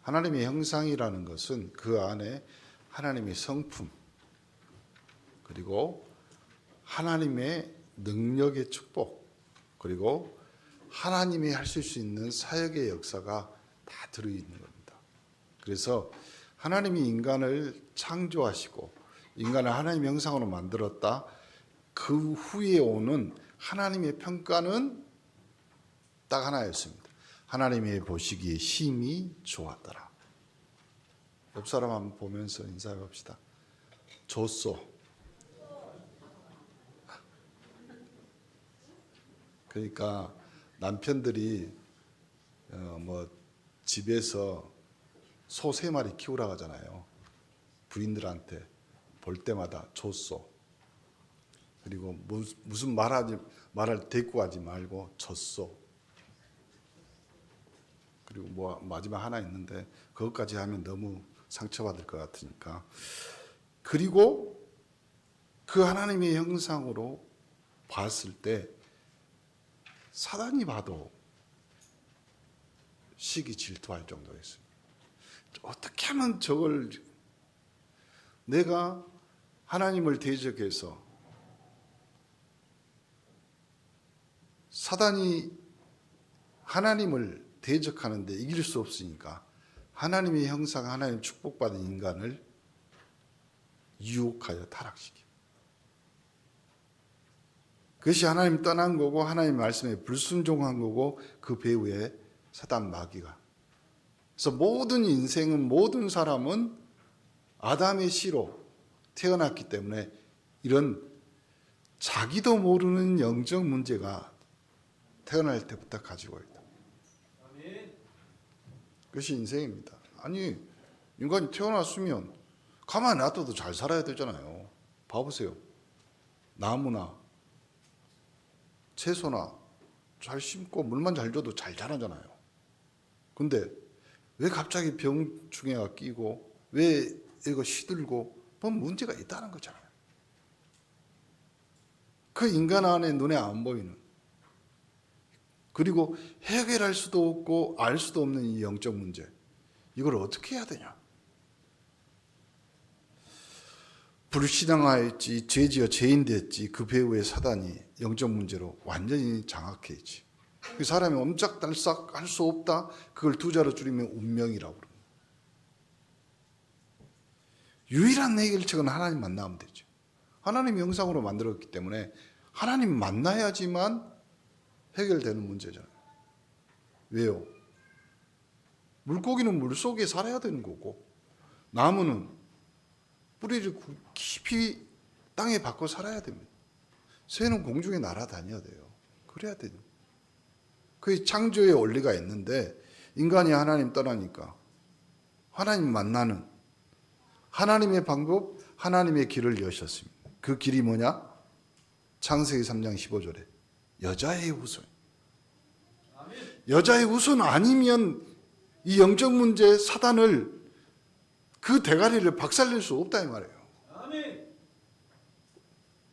하나님의 형상이라는 것은 그 안에 하나님의 성품, 그리고 하나님의 능력의 축복, 그리고 하나님이 하실 수 있는 사역의 역사가 다 들어있는 겁니다. 그래서 하나님이 인간을 창조하시고 인간을 하나님의 형상으로 만들었다. 그 후에 오는 하나님의 평가는 딱 하나였습니다. 하나님의 보시기에 심히 좋았더라. 옆 사람 한번 보면서 인사해 봅시다. 좋소. 그러니까 남편들이 집에서 소 3마리 키우라고 하잖아요. 부인들한테 볼 때마다 좋소. 그리고 무슨 말을 대꾸하지 말고 좋소. 그리고 마지막 하나 있는데 그것까지 하면 너무 상처받을 것 같으니까. 그리고 그 하나님의 형상으로 봤을 때 사단이 봐도 시기 질투할 정도였습니다. 어떻게 하면 저걸 내가 하나님을 대적해서 사단이 하나님을 대적하는데 이길 수 없으니까 하나님의 형상, 하나님 축복받은 인간을 유혹하여 타락시켜. 그것이 하나님 떠난 거고 하나님 말씀에 불순종한 거고 그 배후에 사단 마귀가. 그래서 모든 인생은 모든 사람은 아담의 씨로 태어났기 때문에 이런 자기도 모르는 영적 문제가 태어날 때부터 가지고 있다. 그것이 인생입니다. 아니 인간이 태어났으면 가만히 놔둬도 잘 살아야 되잖아요. 봐보세요. 나무나 채소나 잘 심고 물만 잘 줘도 잘 자라잖아요. 근데 왜 갑자기 병충해가 끼고 왜 이거 시들고 문제가 있다는 거잖아요. 그 인간 안에 눈에 안 보이는, 그리고 해결할 수도 없고 알 수도 없는 이 영적 문제, 이걸 어떻게 해야 되냐. 불신앙하였지, 죄지어 죄인 됐지, 그 배후에 사단이 영적 문제로 완전히 장악해 있지. 그 사람이 옴짝달싹 할 수 없다. 그걸 2자로 줄이면 운명이라고 그럽니다. 유일한 해결책은 하나님 만나면 되죠. 하나님 형상으로 만들었기 때문에 하나님 만나야지만 해결되는 문제잖아요. 왜요? 물고기는 물속에 살아야 되는 거고, 나무는 뿌리를 깊이 땅에 박고 살아야 됩니다. 새는 공중에 날아다녀야 돼요. 그래야 돼요. 그게 창조의 원리가 있는데 인간이 하나님 떠나니까 하나님 만나는 하나님의 방법, 하나님의 길을 여셨습니다. 그 길이 뭐냐? 창세기 3장 15절에 여자의 후손. 여자의 후손 아니면 이 영적 문제 사단을, 그 대가리를 박살낼 수 없다 이 말이에요.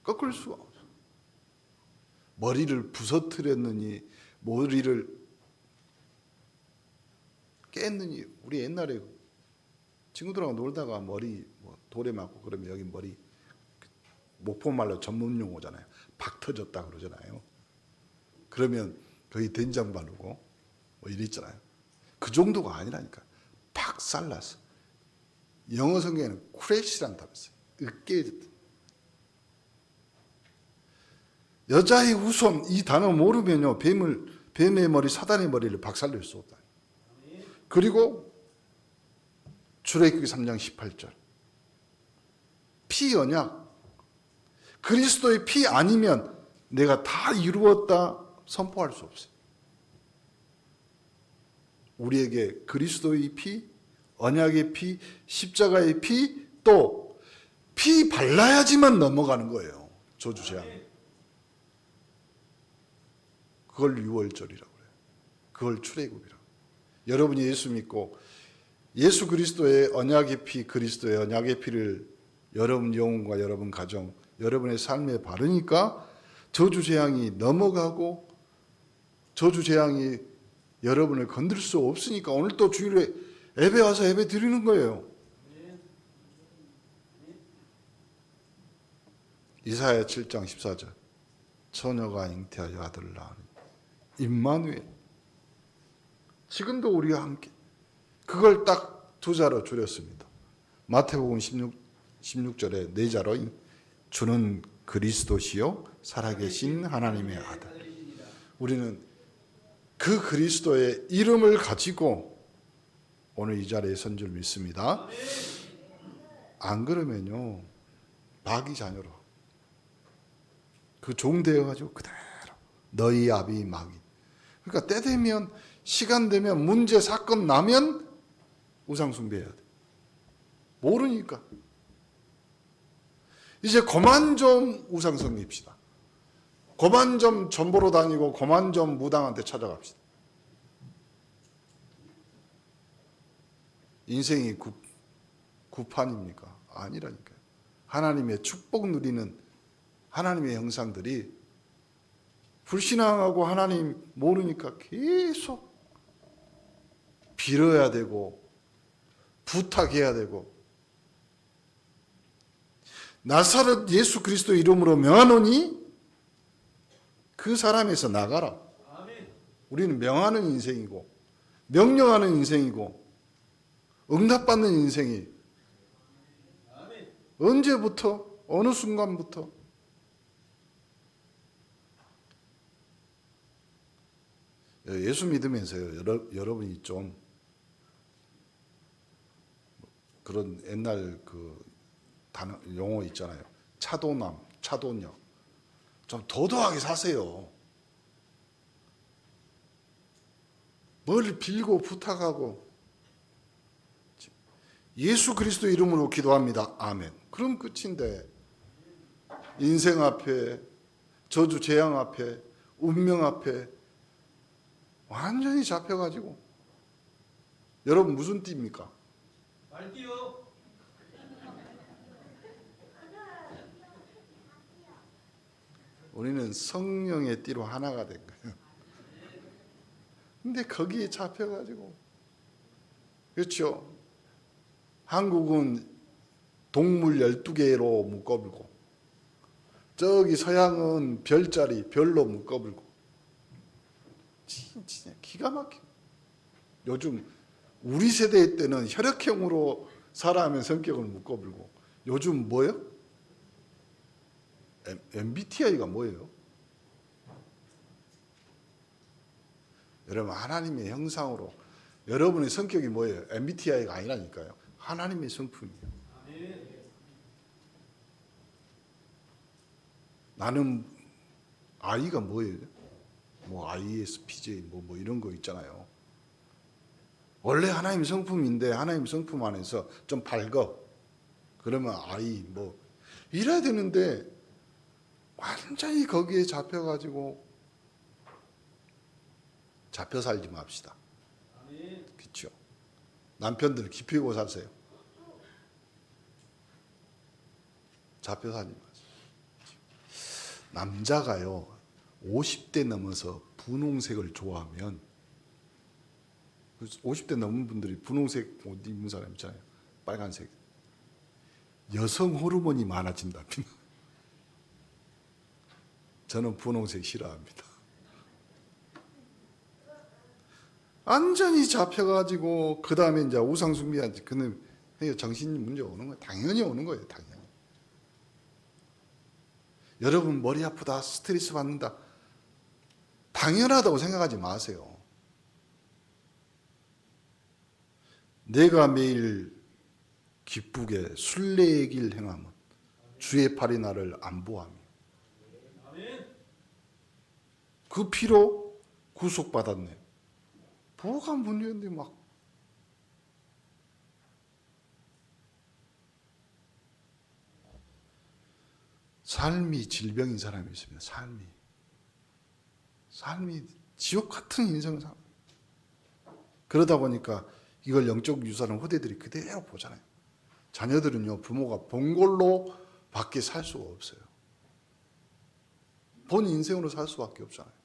꺾을 수가 없어. 머리를 부서뜨렸느니 머리를 깼느니. 우리 옛날에 친구들하고 놀다가 머리 돌에 맞고 그러면 여기 머리, 목포말로 전문 용어잖아요. 박 터졌다 그러잖아요. 그러면 거의 된장 바르고 이랬잖아요. 그 정도가 아니라니까. 박살났어. 영어 성경에는 크래시란 단어 있어요. 으깨졌다. 여자의 후손, 이 단어 모르면요, 뱀의 머리, 사단의 머리를 박살낼 수 없다. 그리고 출애굽기 3장 18절. 피 언약. 그리스도의 피 아니면 내가 다 이루었다 선포할 수 없어요. 우리에게 그리스도의 피, 언약의 피, 십자가의 피, 또 피 발라야지만 넘어가는 거예요. 저주재앙. 그걸 유월절이라고 그래요. 그걸 출애굽이라고. 여러분이 예수 믿고 예수 그리스도의 언약의 피, 그리스도의 언약의 피를 여러분 영혼과 여러분 가정, 여러분의 삶에 바르니까 저주재앙이 넘어가고 저주재앙이 여러분을 건들 수 없으니까 오늘 또 주일에 예배 와서 예배 드리는 거예요. 이사야 7장 14절. 처녀가 잉태하여 아들을 낳으니 임마누엘. 지금도 우리와 함께. 그걸 딱 두 자로 줄였습니다. 마태복음 16절에 네 자로 주는 그리스도시요 살아계신 하나님의 아들. 우리는 그 그리스도의 이름을 가지고 오늘 이 자리에 선 줄 믿습니다. 안 그러면요 마귀 자녀로 그 종 되어가지고 그대로 너희 아비 마귀. 그러니까 때 되면 시간 되면 문제 사건 나면 우상 숭배해야 돼. 모르니까. 이제 그만 좀 우상 섬깁시다. 그만 좀 전보로 다니고 그만 좀 무당한테 찾아갑시다. 인생이 구판입니까? 아니라니까요. 하나님의 축복 누리는 하나님의 형상들이 불신앙하고 하나님 모르니까 계속 빌어야 되고 부탁해야 되고 나사렛 예수 그리스도 이름으로 명하노니 그 사람에서 나가라. 우리는 명하는 인생이고 명령하는 인생이고 응답받는 인생이 언제부터 어느 순간부터 예수 믿으면서요 여러분이 좀 그런 옛날 그 단어 용어 있잖아요. 차도남, 차도녀. 좀 도도하게 사세요. 뭘 빌고 부탁하고 예수 그리스도 이름으로 기도합니다. 아멘. 그럼 끝인데 인생 앞에 저주 재앙 앞에 운명 앞에 완전히 잡혀가지고 여러분 무슨 띠입니까? 말띠요. 우리는 성령의 띠로 하나가 된 거예요. 근데 거기에 잡혀가지고 그렇죠. 한국은 동물 12개로 묶어불고 저기 서양은 별자리 별로 묶어불고 진짜 기가 막혀. 요즘 우리 세대 때는 혈액형으로 사람의 성격을 묶어불고 요즘 뭐예요? MBTI가 뭐예요? 여러분 하나님의 형상으로 여러분의 성격이 뭐예요? MBTI가 아니라니까요. 하나님의 성품이에요. 나는 I가 뭐예요? 뭐 ISPJ 뭐 이런 거 있잖아요. 원래 하나님 성품인데 하나님 성품 안에서 좀 밝어. 그러면 I 뭐 이래야 되는데 완전히 거기에 잡혀가지고 잡혀 살지 맙시다. 그렇죠? 남편들 기피고 사세요. 잡혀 살지 마세요. 남자가요 50대 넘어서 분홍색을 좋아하면 50대 넘은 분들이 분홍색 옷 입는 사람 있잖아요. 빨간색. 여성 호르몬이 많아진답니다. 저는 분홍색 싫어합니다. 완전히 잡혀가지고 그 다음에 이제 우상숭배한지 그는 정신 문제 오는 거예요. 당연히 오는 거예요. 당연히. 여러분 머리 아프다, 스트레스 받는다. 당연하다고 생각하지 마세요. 내가 매일 기쁘게 순례의 길 행함은 주의 팔이 나를 안보하며 그 피로 구속받았네. 뭐가 문제인데 막 삶이 질병인 사람이 있습니다. 삶이 지옥 같은 인생을 살. 그러다 보니까 이걸 영적 유산을 후대들이 그대로 보잖아요. 자녀들은요 부모가 본 걸로 밖에 살 수가 없어요. 본 인생으로 살 수밖에 없잖아요.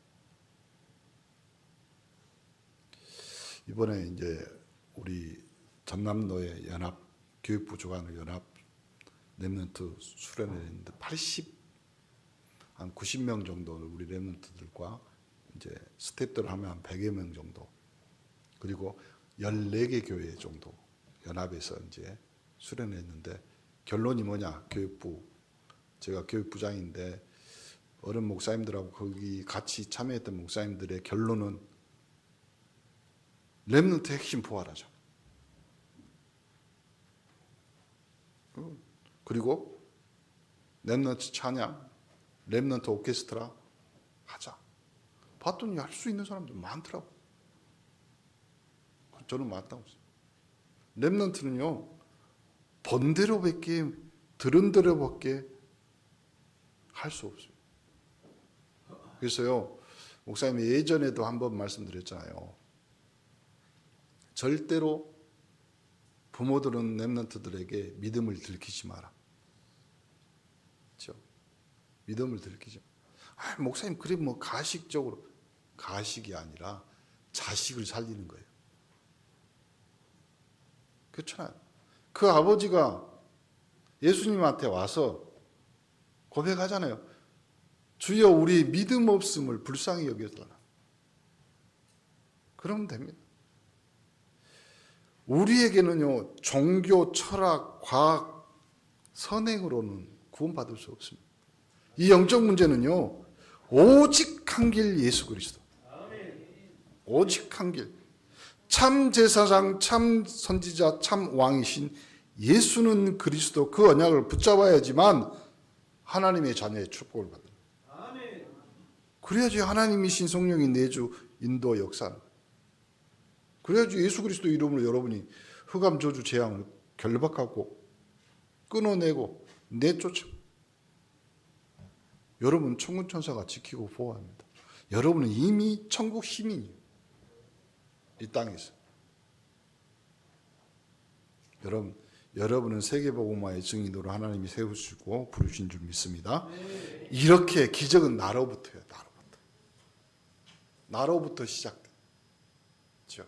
이번에 이제 우리 전남도의 연합 교육부 주관의 연합 랩런트 수련을 했는데 한 90명 정도 우리 랩런트들과 이제 스태프들 하면 한 100여 명 정도, 그리고 14개 교회 정도 연합에서 이제 수련했는데 결론이 뭐냐? 제가 교육부장인데 어른 목사님들하고 거기 같이 참여했던 목사님들의 결론은 랩런트 핵심 부활하자. 그리고 랩런트 찬양, 랩런트 오케스트라 하자. 봤더니 할 수 있는 사람들 많더라고. 저는 맞다고 했어요. 랩런트는요, 본 대로밖에 들은 대로밖에 할 수 없어요. 그래서요, 목사님이 예전에도 한번 말씀드렸잖아요. 절대로 부모들은 랩런트들에게 믿음을 들키지 마라. 그렇죠? 믿음을 들키지 마라. 목사님, 그래 뭐 가식적으로. 가식이 아니라 자식을 살리는 거예요. 그렇잖아요. 그 아버지가 예수님한테 와서 고백하잖아요. 주여, 우리 믿음 없음을 불쌍히 여겨달라. 그러면 됩니다. 우리에게는요, 종교, 철학, 과학, 선행으로는 구원받을 수 없습니다. 이 영적 문제는요, 오직 한 길 예수 그리스도. 오직 한 길. 참 제사장, 참 선지자, 참 왕이신 예수는 그리스도, 그 언약을 붙잡아야지만 하나님의 자녀의 축복을 받는. 그래야지 하나님이신 성령이 내주 인도 역사는. 그래야지 예수 그리스도 이름으로 여러분이 흑암 저주 재앙을 결박하고 끊어내고 내쫓아. 여러분 천군 천사가 지키고 보호합니다. 여러분은 이미 천국 시민이에요. 이 땅에서. 여러분은 세계복음화의 증인으로 하나님이 세우시고 부르신 줄 믿습니다. 이렇게 기적은 나로부터예요. 나로부터 시작돼. 그렇죠?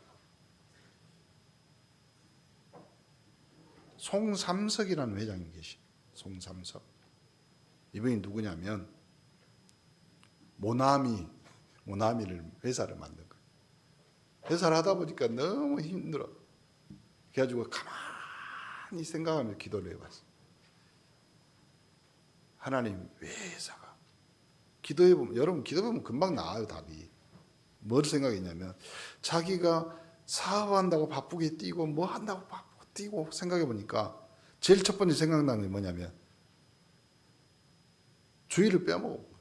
송삼석이라는 회장이 계시. 송삼석. 이분이 누구냐면 모나미를 회사를 만든 거예요. 회사를 하다 보니까 너무 힘들어. 그래가지고 가만히 생각하며 기도를 해봤어요. 하나님, 왜 회사가? 여러분 기도해보면 금방 나와요, 답이. 뭘 생각했냐면, 자기가 사업한다고 바쁘게 뛰고 뭐 한다고 바쁘게 뛰고 생각해보니까 제일 첫 번째 생각나는 게 뭐냐면 주의를 빼먹은 거예요.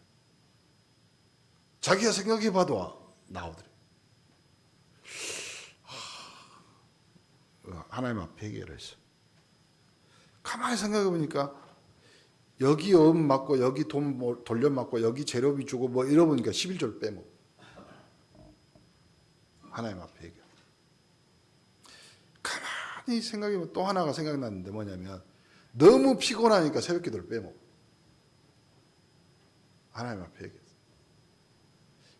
자기가 생각해봐도 나오더래. 하나님 앞에 회개를 했어요. 가만히 생각해보니까 여기 업 맞고 여기 돈 돌려맞고 여기 재료비 주고 뭐 이러보니까 11조를 빼먹어. 하나님 앞에 회개. 가만히 생각해보면 또 하나가 생각났는데 뭐냐면 너무 피곤하니까 새벽 기도를 빼먹어. 하나님 앞에 회개.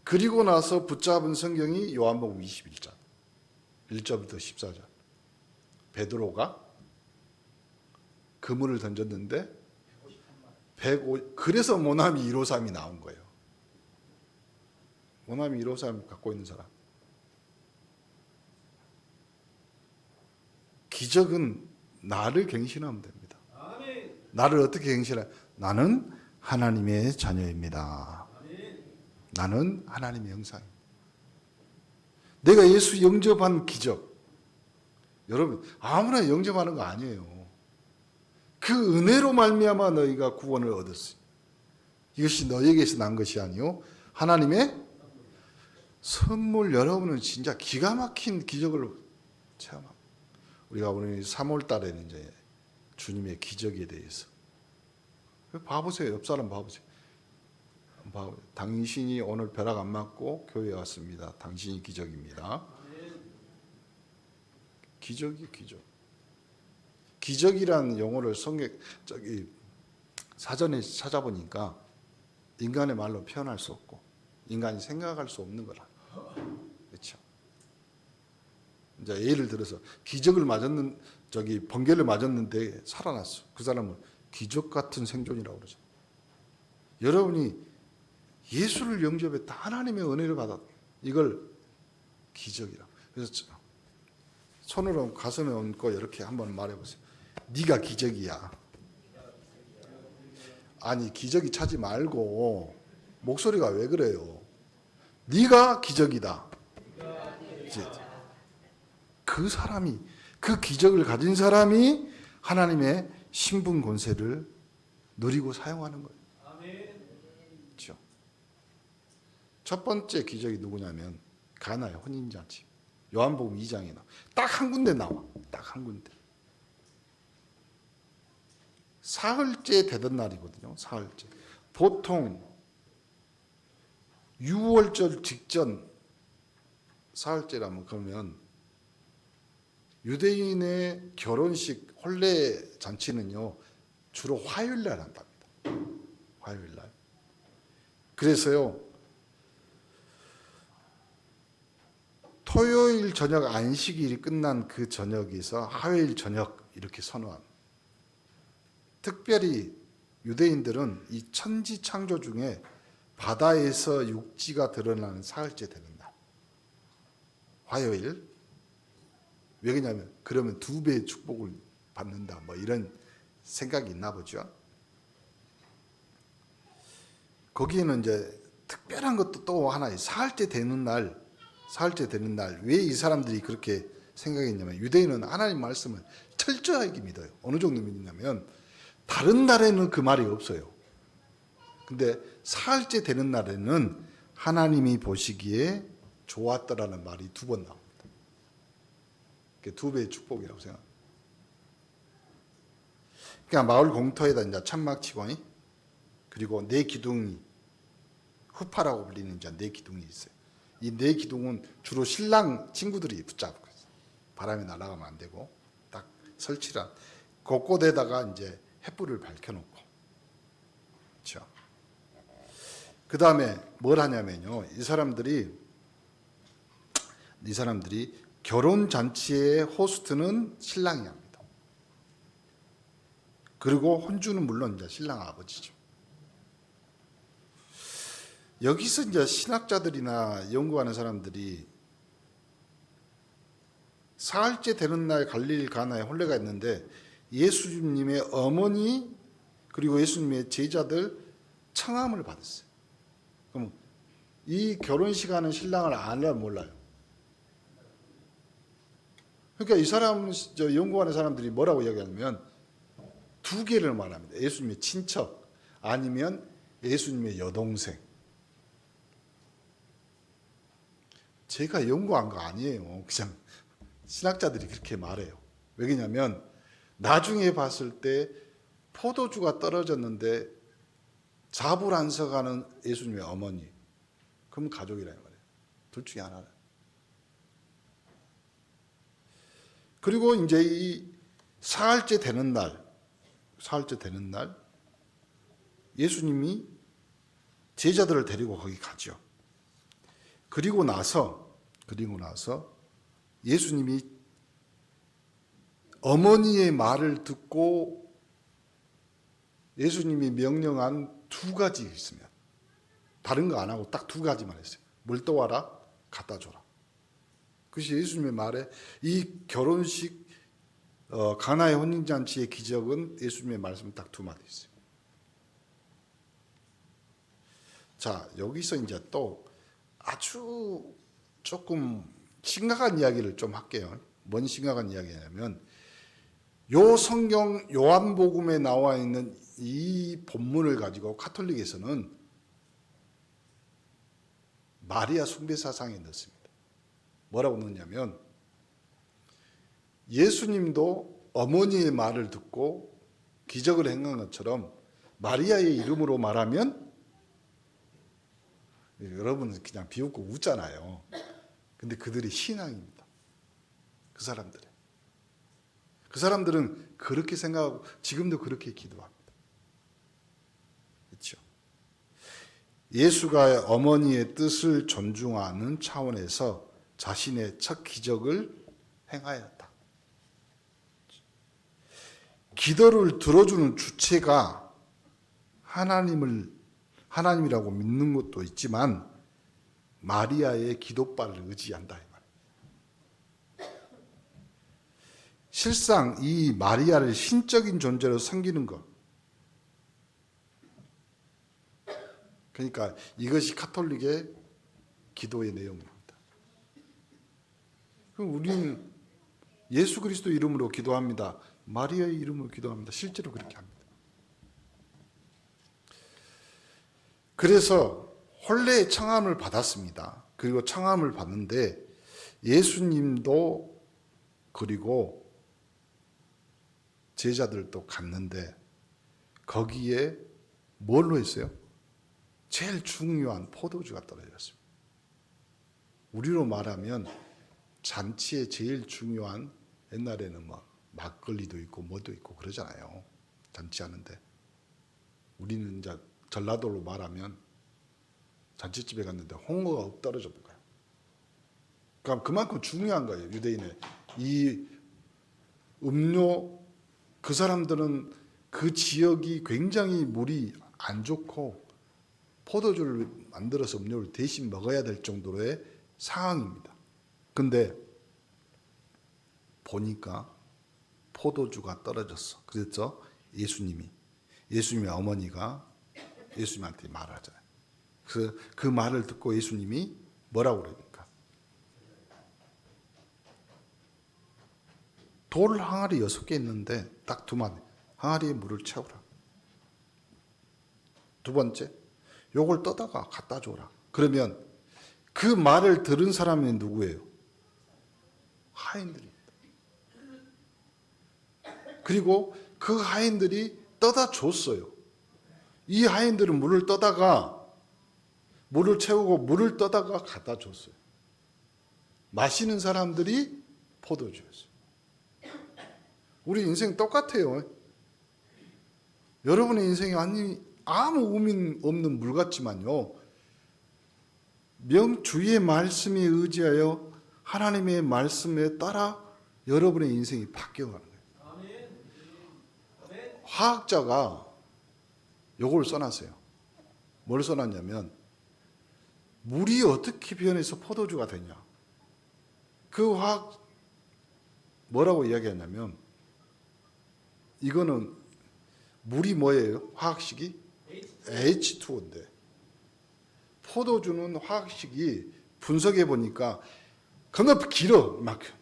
그리고 나서 붙잡은 성경이 요한복음 21장 1절부터 14절. 베드로가 그물을 던졌는데 그래서 모나미 153이 나온 거예요. 모나미 153 갖고 있는 사람. 기적은 나를 갱신하면 됩니다. 나를 어떻게 갱신해? 나는 하나님의 자녀입니다. 나는 하나님의 형상입니다. 내가 예수 영접한 기적. 여러분 아무나 영접하는 거 아니에요. 그 은혜로 말미암아 너희가 구원을 얻었어요. 이것이 너희에게서 난 것이 아니요 하나님의 선물. 여러분은 진짜 기가 막힌 기적을 체험합니다. 우리가 오늘 3월 달에는 이제 주님의 기적에 대해서 봐보세요. 옆 사람 봐보세요. 당신이 오늘 벼락 안 맞고 교회에 왔습니다. 당신이 기적입니다. 기적이 기적. 기적이라는 용어를 사전에 찾아보니까 인간의 말로 표현할 수 없고 인간이 생각할 수 없는 거라. 그렇죠? 이제 예를 들어서 기적을 맞았는 번개를 맞았는데 살아났어. 그 사람은 기적 같은 생존이라고 그러죠. 여러분이 예수를 영접했다. 하나님의 은혜를 받았다. 이걸 기적이라. 그래서 손으로 가슴에 얹고 이렇게 한번 말해보세요. 네가 기적이야. 아니 기적이 차지 말고 목소리가 왜 그래요? 네가 기적이다. 그 사람이 그 기적을 가진 사람이 하나님의 신분 권세를 누리고 사용하는 거예요. 그렇죠? 첫 번째 기적이 누구냐면 가나의 혼인잔치. 요한복음 2장에 나와. 딱 한 군데 나와. 딱 한 군데. 사흘째 되던 날이거든요. 사흘째. 보통 6월절 직전 사흘째라면 그러면 유대인의 결혼식 혼례 잔치는요. 주로 화요일 날 한답니다. 화요일 날. 그래서요. 토요일 저녁 안식일이 끝난 그 저녁에서 화요일 저녁 이렇게 선언합니다. 특별히 유대인들은 이 천지 창조 중에 바다에서 육지가 드러나는 사흘째 되는 날. 화요일. 왜 그러냐면 그러면 2배의 축복을 받는다. 뭐 이런 생각이 있나 보죠. 거기에는 이제 특별한 것도 또 하나 사흘째 되는 날. 사흘째 되는 날. 왜 이 사람들이 그렇게 생각했냐면 유대인은 하나님 말씀을 철저하게 믿어요. 어느 정도 믿냐면 다른 날에는 그 말이 없어요. 근데 사흘째 되는 날에는 하나님이 보시기에 좋았더라는 말이 2번 나옵니다. 그게 2배의 축복이라고 생각합니다. 그러니까 마을 공터에다 이제 천막 치고 그리고 네 기둥이 후파라고 불리는 이제 네 기둥이 있어요. 이 네 기둥은 주로 신랑 친구들이 붙잡고 있어요. 바람이 날아가면 안 되고 딱 설치란 곳곳에다가 이제 횃불을 밝혀놓고, 그렇죠. 그 다음에 뭘 하냐면요, 이 사람들이 결혼 잔치의 호스트는 신랑이 합니다. 그리고 혼주는 물론 이제 신랑 아버지죠. 여기서 이제 신학자들이나 연구하는 사람들이 사흘째 되는 날 갈릴리 가나에 혼례가 있는데 예수님의 어머니 그리고 예수님의 제자들 청함을 받았어요. 그럼 이 결혼식 하는 신랑을 알아요, 몰라요? 그러니까 이 사람, 연구하는 사람들이 뭐라고 이야기하냐면 2개를 말합니다. 예수님의 친척 아니면 예수님의 여동생. 제가 연구한 거 아니에요. 그냥 신학자들이 그렇게 말해요. 왜냐면 나중에 봤을 때 포도주가 떨어졌는데 자불안석하는 예수님의 어머니, 그럼 가족이라 말이에요. 둘 중에 하나는. 그리고 이제 이 사흘째 되는 날 예수님이 제자들을 데리고 거기 가죠. 그리고 나서 예수님이 어머니의 말을 듣고 예수님이 명령한 2가지 있으면 다른 거 안 하고 딱 2가지만 했어요. 물 떠와라, 갖다 줘라. 그것이 예수님의 말에 이 결혼식 가나의 혼인잔치의 기적은 예수님의 말씀 딱 2마디 있어요. 자, 여기서 이제 또 아주 조금 심각한 이야기를 좀 할게요. 뭔 심각한 이야기냐면 요 성경 요한복음에 나와 있는 이 본문을 가지고 가톨릭에서는 마리아 숭배 사상에 넣습니다. 뭐라고 넣냐면 예수님도 어머니의 말을 듣고 기적을 행한 것처럼 마리아의 이름으로 말하면, 여러분은 그냥 비웃고 웃잖아요. 근데 그들이 신앙입니다. 그 사람들은 그렇게 생각하고 지금도 그렇게 기도합니다. 그렇죠? 예수가 어머니의 뜻을 존중하는 차원에서 자신의 첫 기적을 행하였다. 기도를 들어주는 주체가 하나님이라고 믿는 것도 있지만 마리아의 기도발을 의지한다. 실상 이 마리아를 신적인 존재로 섬기는 것. 그러니까 이것이 가톨릭의 기도의 내용입니다. 그럼 우리는 예수 그리스도 이름으로 기도합니다. 마리아의 이름으로 기도합니다. 실제로 그렇게 합니다. 그래서 혼례의 청함을 받았습니다. 그리고 청함을 받는데 예수님도 그리고 제자들도 갔는데 거기에 뭘로 했어요? 제일 중요한 포도주가 떨어졌습니다. 우리로 말하면 잔치에 제일 중요한, 옛날에는 뭐 막걸리도 있고 뭐도 있고 그러잖아요. 잔치하는데 우리는 이제 전라도로 말하면 잔치집에 갔는데 홍어가 떨어져 본 거예요. 그럼 그만큼 중요한 거예요. 유대인의 이 음료, 그 사람들은 그 지역이 굉장히 물이 안 좋고 포도주를 만들어서 음료를 대신 먹어야 될 정도의 상황입니다. 근데 보니까 포도주가 떨어졌어. 그래서 예수님의 어머니가 예수님한테 말하잖아요. 그래서 그 말을 듣고 예수님이 뭐라고 그러니까 돌 항아리 6개 있는데 딱 2만 항아리에 물을 채우라. 두 번째, 요걸 떠다가 갖다 줘라. 그러면 그 말을 들은 사람이 누구예요? 하인들입니다. 그리고 그 하인들이 떠다 줬어요. 이 하인들은 물을 떠다가 물을 채우고 물을 떠다가 갖다 줬어요. 마시는 사람들이 포도주였어요. 우리 인생 똑같아요. 여러분의 인생이 아무 의미 없는 물 같지만요. 주의 말씀에 의지하여 하나님의 말씀에 따라 여러분의 인생이 바뀌어가는 거예요. 화학자가 요걸 써놨어요. 뭘 써놨냐면 물이 어떻게 변해서 포도주가 되냐. 그 화학 뭐라고 이야기하냐면 이거는 물이 뭐예요? 화학식이 H2O인데 포도주는 화학식이 분석해 보니까 겁나 길어 이만큼.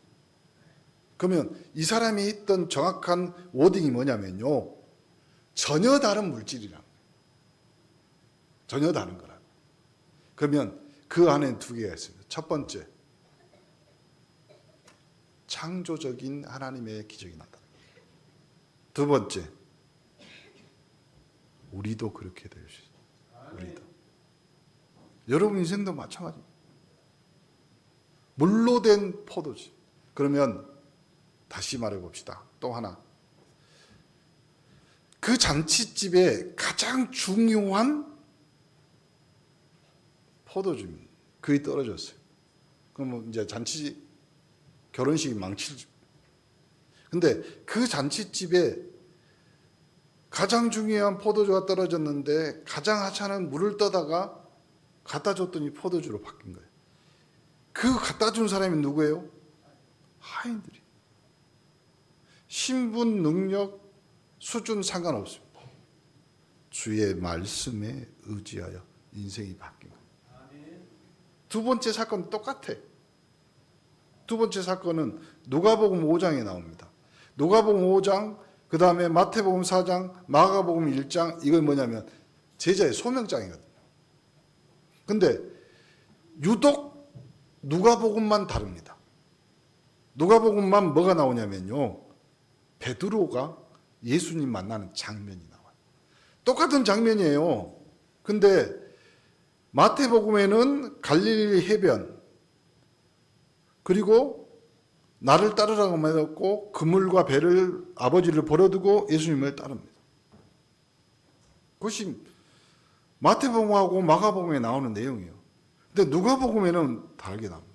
그러면 이 사람이 했던 정확한 워딩이 뭐냐면요. 전혀 다른 물질이란 거예요. 전혀 다른 거라. 그러면 그 안에 2개가 있습니다. 첫 번째, 창조적인 하나님의 기적이 나타납니다. 두 번째, 우리도 그렇게 될 수 있어요. 우리도. 여러분 인생도 마찬가지입니다. 물로 된 포도주. 그러면 다시 말해 봅시다. 또 하나. 그 잔치집에 가장 중요한 포도주입니다. 그게 떨어졌어요. 그럼 이제 결혼식이 망치죠. 근데 그 잔치집에 가장 중요한 포도주가 떨어졌는데 가장 하찮은 물을 떠다가 갖다 줬더니 포도주로 바뀐 거예요. 그 갖다 준 사람이 누구예요? 하인들이. 신분, 능력, 수준 상관없습니다. 주의 말씀에 의지하여 인생이 바뀐 거예요. 두 번째 사건은 똑같아. 두 번째 사건은 누가복음 5장에 나옵니다. 누가복음 5장, 그 다음에 마태복음 4장, 마가복음 1장, 이건 뭐냐면 제자의 소명장이거든요. 근데 유독 누가복음만 다릅니다. 누가복음만 뭐가 나오냐면요. 베드로가 예수님 만나는 장면이 나와요. 똑같은 장면이에요. 근데 마태복음에는 갈릴리 해변, 그리고 나를 따르라고 말했고 그물과 배를 아버지를 버려두고 예수님을 따릅니다. 그것이 마태복음하고 마가복음에 나오는 내용이에요. 근데 누가복음에는 다르게 나옵니다.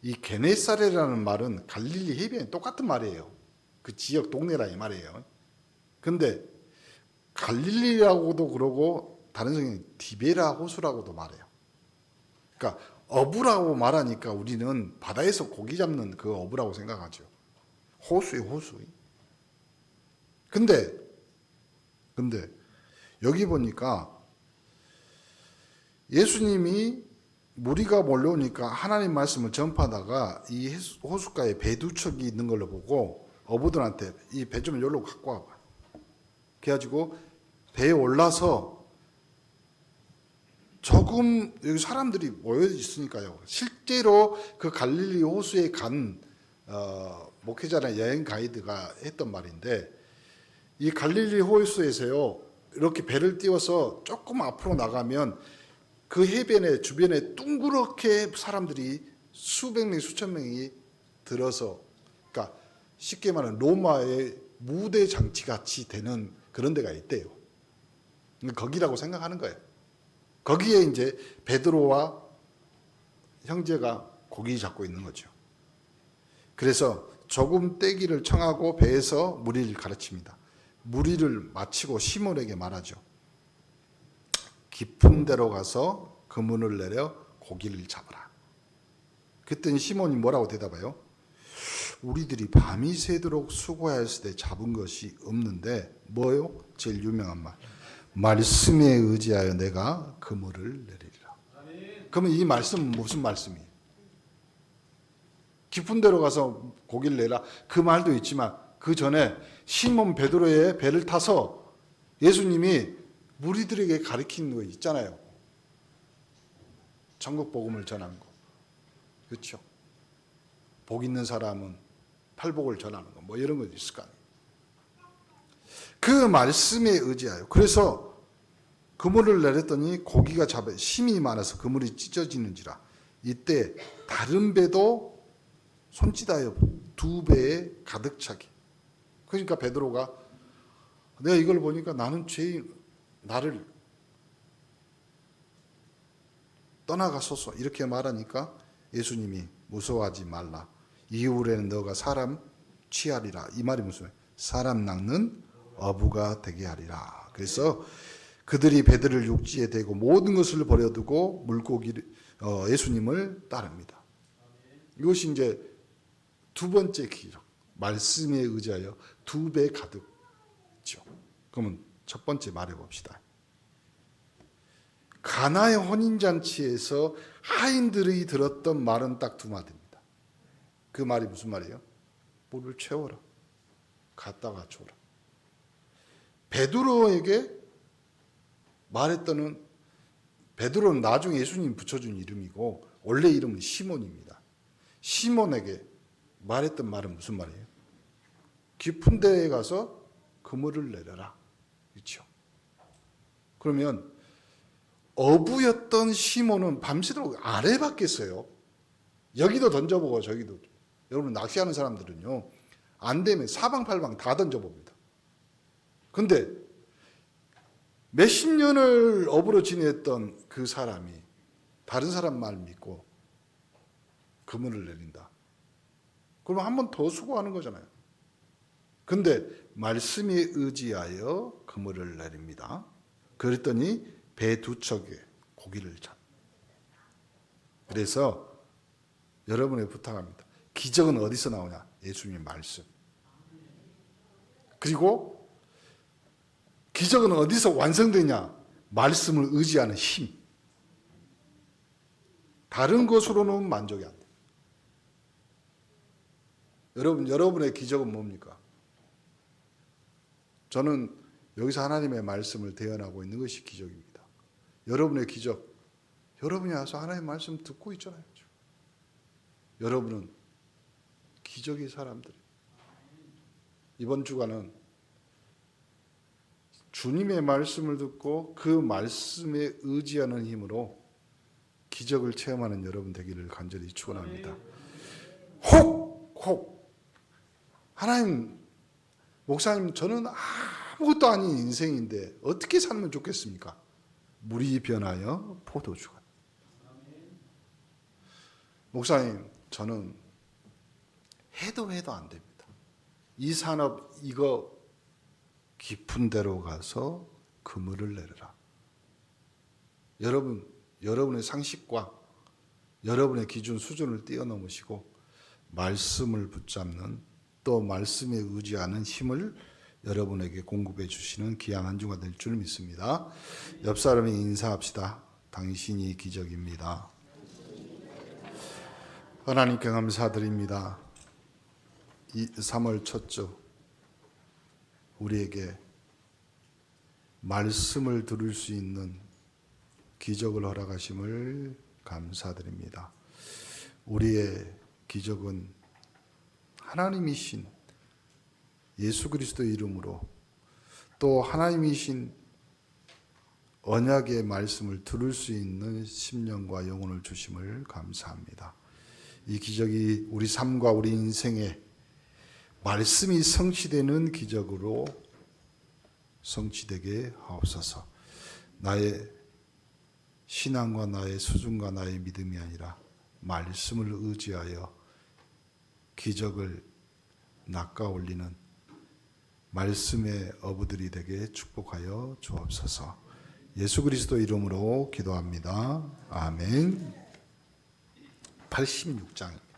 이 게네사렛이라는 말은 갈릴리 해변이 똑같은 말이에요. 그 지역 동네라 이 말이에요. 근데 갈릴리라고도 그러고 다른 성경은 디베라 호수라고도 말해요. 그러니까 어부라고 말하니까 우리는 바다에서 고기 잡는 그 어부라고 생각하죠. 호수에 호수. 근데 여기 보니까 예수님이 무리가 몰려오니까 하나님 말씀을 전파하다가 이 호숫가에 배 두 척이 있는 걸로 보고 어부들한테 이 배 좀 여기로 갖고 와봐. 그래가지고 배에 올라서 조금 여기 사람들이 모여 있으니까요. 실제로 그 갈릴리 호수에 간 목회자나 여행 가이드가 했던 말인데 이 갈릴리 호수에서요 이렇게 배를 띄워서 조금 앞으로 나가면 그 해변의 주변에 둥그렇게 사람들이 수백 명 수천 명이 들어서 그러니까 쉽게 말하면 로마의 무대 장치 같이 되는 그런 데가 있대요. 거기라고 생각하는 거예요. 거기에 이제 베드로와 형제가 고기 잡고 있는 거죠. 그래서 조금 떼기를 청하고 배에서 무리를 가르칩니다. 무리를 마치고 시몬에게 말하죠. 깊은 데로 가서 그물을 내려 고기를 잡아라. 그랬더니 시몬이 뭐라고 대답해요? 우리들이 밤이 새도록 수고하였을 때 잡은 것이 없는데 뭐요? 제일 유명한 말. 말씀에 의지하여 내가 그물을 내리리라. 그러면 이 말씀은 무슨 말씀이에요? 깊은 데로 가서 고기를 내라. 그 말도 있지만 그 전에 시몬 베드로의 배를 타서 예수님이 무리들에게 가르치는 거 있잖아요. 천국 복음을 전하는 거. 그렇죠? 복 있는 사람은 팔복을 전하는 거. 뭐 이런 거 있을 거 아니에요. 그 말씀에 의지하여. 그래서 그물을 내렸더니 고기가 잡아 힘이 많아서 그물이 찢어지는지라. 이때 다른 배도 손짓하여 두 배에 가득 차게. 그러니까 베드로가 내가 이걸 보니까 나는 죄인 나를 떠나가소서 이렇게 말하니까 예수님이 무서워하지 말라. 이후에는 너가 사람 취하리라. 이 말이 무슨 말이에요? 사람 낚는 어부가 되게 하리라. 그래서 그들이 배들을 육지에 대고 모든 것을 버려두고 물고기를 예수님을 따릅니다. 이것이 이제 두 번째 기록. 말씀에 의지하여 두 배 가득죠. 그러면 첫 번째 말해봅시다. 가나의 혼인잔치에서 하인들이 들었던 말은 딱 두 마디입니다. 그 말이 무슨 말이에요? 물을 채워라. 갖다가 줘라. 베드로에게 말했더는 베드로는 나중에 예수님 붙여준 이름이고 원래 이름은 시몬입니다. 시몬에게 말했던 말은 무슨 말이에요? 깊은 데에 가서 그물을 내려라. 그렇죠? 그러면 어부였던 시몬은 밤새도록 안 해봤겠어요. 여기도 던져보고 저기도. 여러분 낚시하는 사람들은요. 안 되면 사방팔방 다 던져봅니다. 근데 몇십 년을 어부로 지냈던 그 사람이 다른 사람 말 믿고 그물을 내린다. 그러면 한 번 더 수고하는 거잖아요. 근데 말씀에 의지하여 그물을 내립니다. 그랬더니 배 두 척에 고기를 잡. 그래서 여러분에게 부탁합니다. 기적은 어디서 나오냐? 예수님의 말씀. 그리고 기적은 어디서 완성되냐? 말씀을 의지하는 힘. 다른 것으로는 만족이 안 돼요. 여러분의 기적은 뭡니까? 저는 여기서 하나님의 말씀을 대언하고 있는 것이 기적입니다. 여러분의 기적, 여러분이 와서 하나님의 말씀 듣고 있잖아요. 여러분은 기적의 사람들이에요. 이번 주간은 주님의 말씀을 듣고 그 말씀에 의지하는 힘으로 기적을 체험하는 여러분 되기를 간절히 축원합니다. 혹 하나님, 목사님 저는 아무것도 아닌 인생인데 어떻게 살면 좋겠습니까? 물이 변하여 포도주가. 목사님 저는 해도 안 됩니다. 이 산업 이거 깊은 데로 가서 그물을 내려라. 여러분의 상식과 여러분의 기준 수준을 뛰어넘으시고 말씀을 붙잡는 또 말씀에 의지하는 힘을 여러분에게 공급해 주시는 귀한 한 주가 될 줄 믿습니다. 옆 사람이 인사합시다. 당신이 기적입니다. 하나님께 감사드립니다. 이 3월 첫 주 우리에게 말씀을 들을 수 있는 기적을 허락하심을 감사드립니다. 우리의 기적은 하나님이신 예수 그리스도의 이름으로 또 하나님이신 언약의 말씀을 들을 수 있는 심령과 영혼을 주심을 감사합니다. 이 기적이 우리 삶과 우리 인생에 말씀이 성취되는 기적으로 성취되게 하옵소서. 나의 신앙과 나의 수준과 나의 믿음이 아니라 말씀을 의지하여 기적을 낚아 올리는 말씀의 어부들이 되게 축복하여 주옵소서. 예수 그리스도 이름으로 기도합니다. 아멘. 86장입니다.